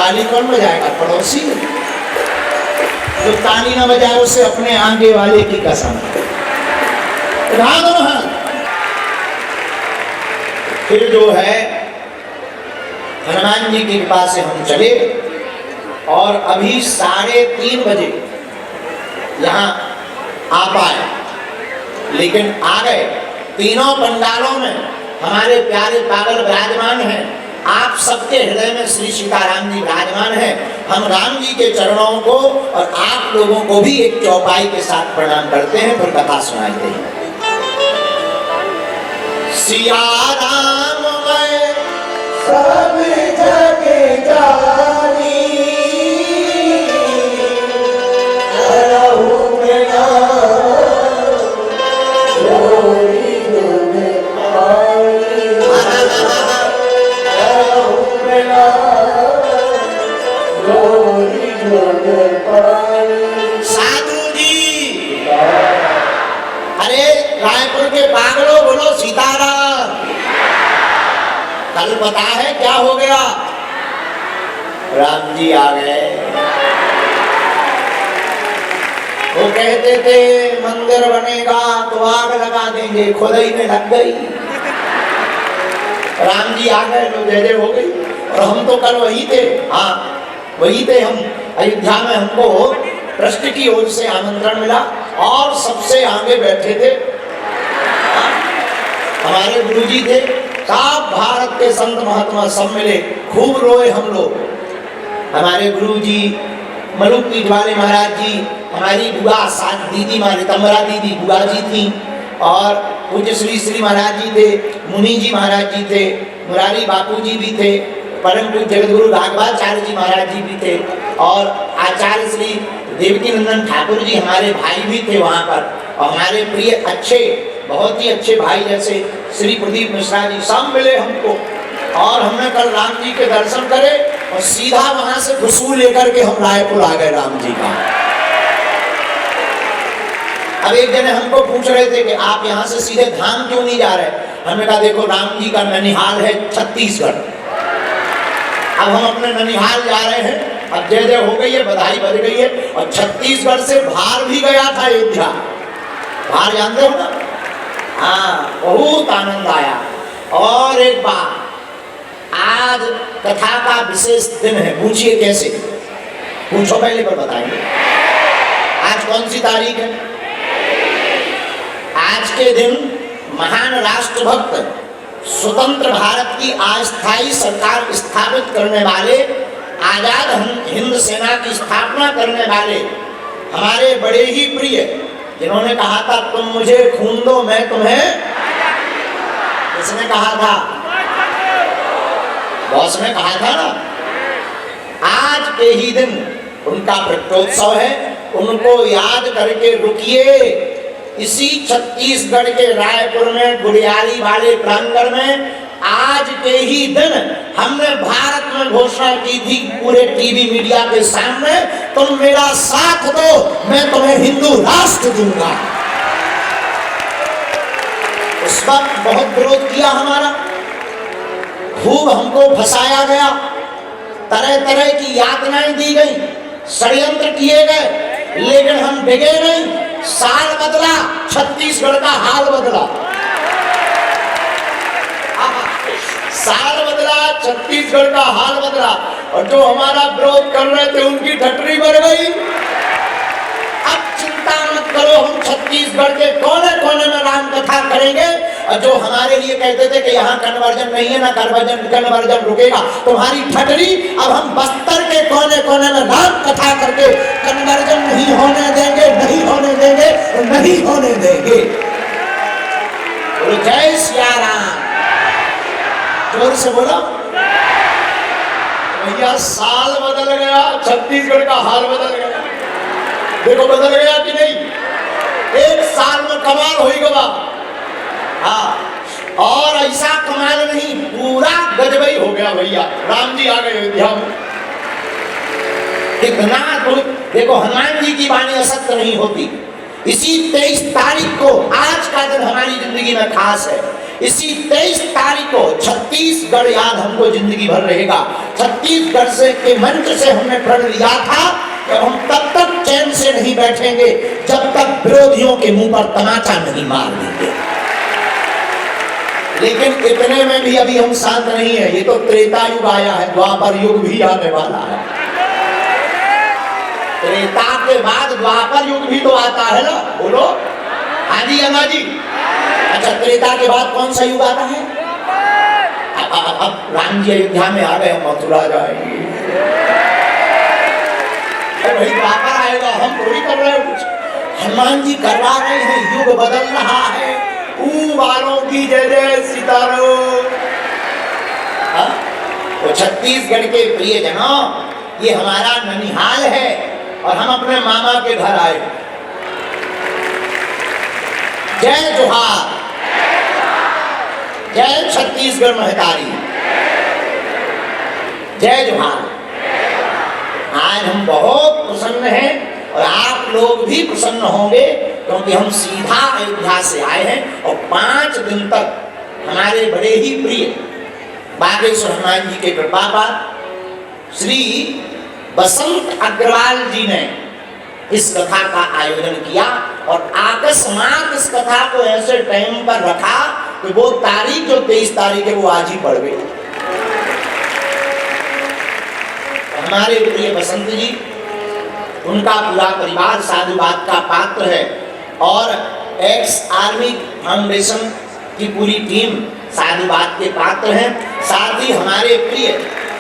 ताली कौन बजाएगा? पड़ोसी। जो ताली ना बजाए उसे अपने आगे वाले की कसम। फिर जो है हनुमान जी की कृपा से हम चले और अभी 3:30 बजे यहाँ आ पाए, लेकिन आ गए। तीनों पंडालों में हमारे प्यारे पागल विराजमान हैं। आप सबके हृदय में श्री सीताराम जी विराजमान हैं। हम राम जी के चरणों को और आप लोगों को भी एक चौपाई के साथ प्रणाम करते हैं, फिर कथा सुनाते हैं। सिया राम मैं सब जग जानी, साधु जी, अरे रायपुर के पागलों बोलो सीताराम। कल पता है क्या हो गया? राम जी आ गए। वो कहते थे मंदिर बनेगा तो आग लगा देंगे, खुदाई में लग गई। राम जी आ गए तो जय जय हो गई। और हम तो कल वही थे, हाँ वही थे हम अयोध्या में। हमको ट्रस्ट की ओर से आमंत्रण मिला और सबसे आगे बैठे थे हमारे गुरुजी थे। सब भारत के संत महात्मा सब मिले, खूब रोए हम लोग। हमारे गुरुजी मलुक पीठवाले महाराज जी, हमारी बुआ साथ दीदी रितंबरा दीदी बुआ जी थी, और पूज्य श्री श्री महाराज जी थे, मुनि जी महाराज जी थे, मुरारी बापू जी भी थे, परम पूज्य जगतगुरु राघवाचार्य जी महाराज जी भी थे, और आचार्य श्री देवकी नंदन ठाकुर जी हमारे भाई भी थे वहाँ पर। और हमारे प्रिय अच्छे, बहुत ही अच्छे भाई जैसे श्री प्रदीप मिश्रा जी सब मिले हमको। और हमने कल राम जी के दर्शन करे और सीधा वहां से खुशबू लेकर के हम रायपुर आ गए राम जी का। अब एक जने हमको पूछ रहे थे कि आप यहाँ से सीधे धाम क्यों नहीं जा रहे? हमने कहा देखो राम जी का ननिहाल है छत्तीसगढ़, अब हम अपने ननिहाल जा रहे हैं। अब जय जय हो गई है, बधाई बज गई है। और छत्तीसगढ़ से बाहर भी गया था अयोध्या, बाहर जानते हो ना? हाँ, बहुत आनंद आया। और एक बात, आज कथा का विशेष दिन है, पूछिए कैसे? पूछो पहले पर बताएंगे। आज कौन सी तारीख है? आज के दिन महान राष्ट्रभक्त, स्वतंत्र भारत की अस्थायी सरकार स्थापित करने वाले, आजाद हिंद सेना की स्थापना करने वाले हमारे बड़े ही प्रिय, जिन्होंने कहा था तुम मुझे खून दो मैं तुम्हें, किसने कहा था? बॉस ने कहा था ना। आज के ही दिन उनका प्रकटोत्सव है, उनको याद करके रुकिए। इसी छत्तीसगढ़ के रायपुर में गुड़ियारी वाले प्रांगण में आज के ही दिन हमने भारत में घोषणा की थी पूरे टीवी मीडिया के सामने, तुम मेरा साथ दो मैं तुम्हें हिंदू राष्ट्र दूंगा। उस वक्त बहुत विरोध किया हमारा, खूब हमको फंसाया गया, तरह तरह की यातनाएं दी गई, षड्यंत्र किए गए, लेकिन हम डिगे नहीं। साल बदला, छत्तीसगढ़ का हाल बदला। साल बदला, छत्तीसगढ़ का हाल बदला। और जो हमारा विरोध कर रहे थे उनकी ठटरी बढ़ गई। अब चिंता मत करो, हम छत्तीसगढ़ के कोने कोने में राम कथा करेंगे। और जो हमारे लिए कहते थे कि यहाँ कन्वर्जन नहीं है ना, कन्वर्जन रुकेगा, तुम्हारी ठटरी अब हम बस्तर के कोने कोने में राम कथा करके कन्वर्जन नहीं होने देंगे, नहीं होने देंगे, नहीं होने देंगे। बोलो जय सिया राम, जोर से बोलो। भैया साल बदल गया, छत्तीसगढ़ का हाल बदल गया। देखो बदल गया कि नहीं? एक साल में कमाल हो गया। हाँ, और ऐसा कमाल नहीं, पूरा गजबई हो गया भैया। राम जी आ गए अयोध्या में। इतना तो देखो, हनुमान जी की वाणी असत्य नहीं होती। इसी 23 तारीख को, आज का दिन हमारी जिंदगी में खास है। इसी 23 तारीख को छत्तीसगढ़ याद हमको जिंदगी भर रहेगा। छत्तीसगढ़ से के मंच से हमने प्रण लिया था कि हम तब तक चैन से नहीं बैठेंगे जब तक विरोधियों के मुंह पर तमाचा नहीं मार देंगे। लेकिन इतने में भी अभी हम शांत नहीं है। ये तो त्रेता युग आया है, द्वापर युग भी आने वाला है। त्रेता के बाद द्वापर युग भी तो आता है ना, बोलो। हाँ जी अम्मा जी। अच्छा, त्रेता के बाद कौन सा युग आता है? अब राम जी अयोध्या में आ गए, मथुरा जाएंगे। भाई द्वापर आएगा, हम थोड़ी कर रहे हैं कुछ। हनुमान जी करवा रहे हैं, युग बदल रहा है। वालों की जय जय सीताराम। तो छत्तीसगढ़ के प्रियजनों, ये हमारा ननिहाल है और हम अपने मामा के घर आए। जय जोहार, जय छत्तीसगढ़ महतारी, जय जोहार। आज हम बहुत प्रसन्न हैं और आप लोग भी प्रसन्न होंगे, क्योंकि हम सीधा अयोध्या से आए हैं और 5 दिन तक हमारे बड़े ही प्रिय बागेश्वर हनुमान जी के कृपा पर श्री बसंत अग्रवाल जी ने इस कथा का आयोजन किया और अकस्मात इस कथा को ऐसे टाइम पर रखा कि वो तारीख जो 23 तारीख है वो आज ही पड़ गई। हमारे प्रिय बसंत जी, उनका पूरा परिवार साधुवाद का पात्र है और एक्स आर्मी फाउंडेशन की पूरी टीम साधुवाद के पात्र हैं। साथ ही हमारे प्रिय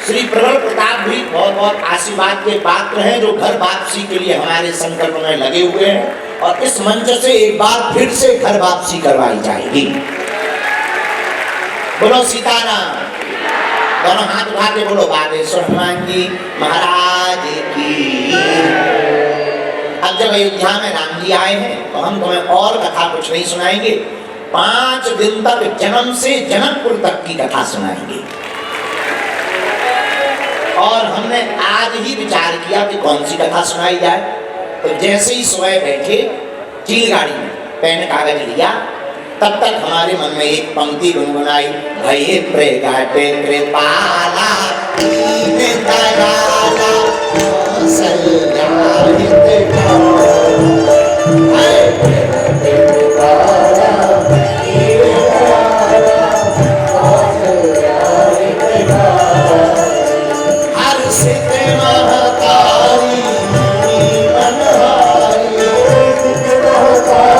श्री प्रबल प्रताप भी बहुत बहुत आशीर्वाद के पात्र हैं, जो घर वापसी के लिए हमारे संकल्प में लगे हुए हैं और इस मंच से एक बार फिर से घर वापसी करवाई जाएगी। बोलो सीताराम। दोनों हाथ उठा के बोलो बागेश्वर हनुमान जी महाराज की। अब जब अयोध्या में राम जी आए हैं तो हम तुम्हें और कथा कुछ नहीं सुनाएंगे। 5 दिन तक जन्म से जनकपुर तक की कथा सुनाएंगे। और हमने आज ही विचार किया कि कौन सी कथा सुनाई जाए। तो जैसे ही सुबह बैठे चिलगाड़ी में, पेन कागज लिया, तब तक हमारे मन में एक पंक्ति गुनगुनाई। भये प्रगटे कृपाला दीन दयाला कौसल्या हितकारी। भये प्रगटे कृपाला दीन दयाला कौसल्या हितकारी। हर्षित महतारी मनहारी, हर्षित महतारी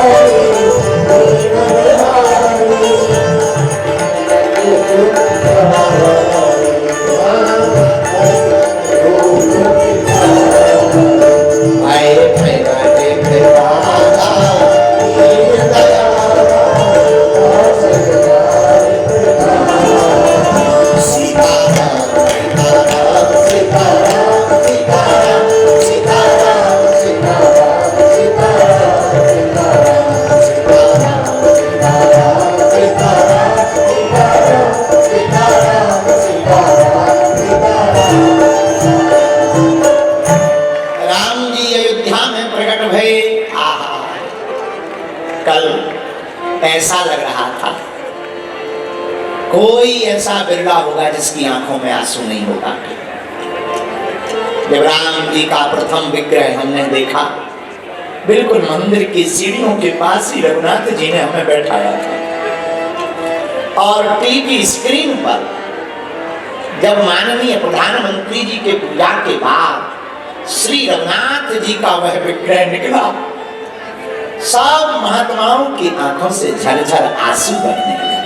ऐसा लग रहा था कोई ऐसा बिरला होगा जिसकी आंखों में आंसू नहीं होगा। जब राम जी का प्रथम विग्रह हमने देखा, बिल्कुल मंदिर की सीढ़ियों के पास ही रघुनाथ जी ने हमें बैठाया था और टीवी स्क्रीन पर जब माननीय प्रधानमंत्री जी के पूजा के बाद श्री रघुनाथ जी का वह विग्रह निकला, सब महात्माओं की आंखों से झरझर आंसू बहने लगे।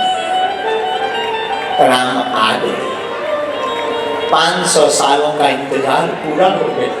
राम आ गए। 500 सालों का इंतजार पूरा हो गया।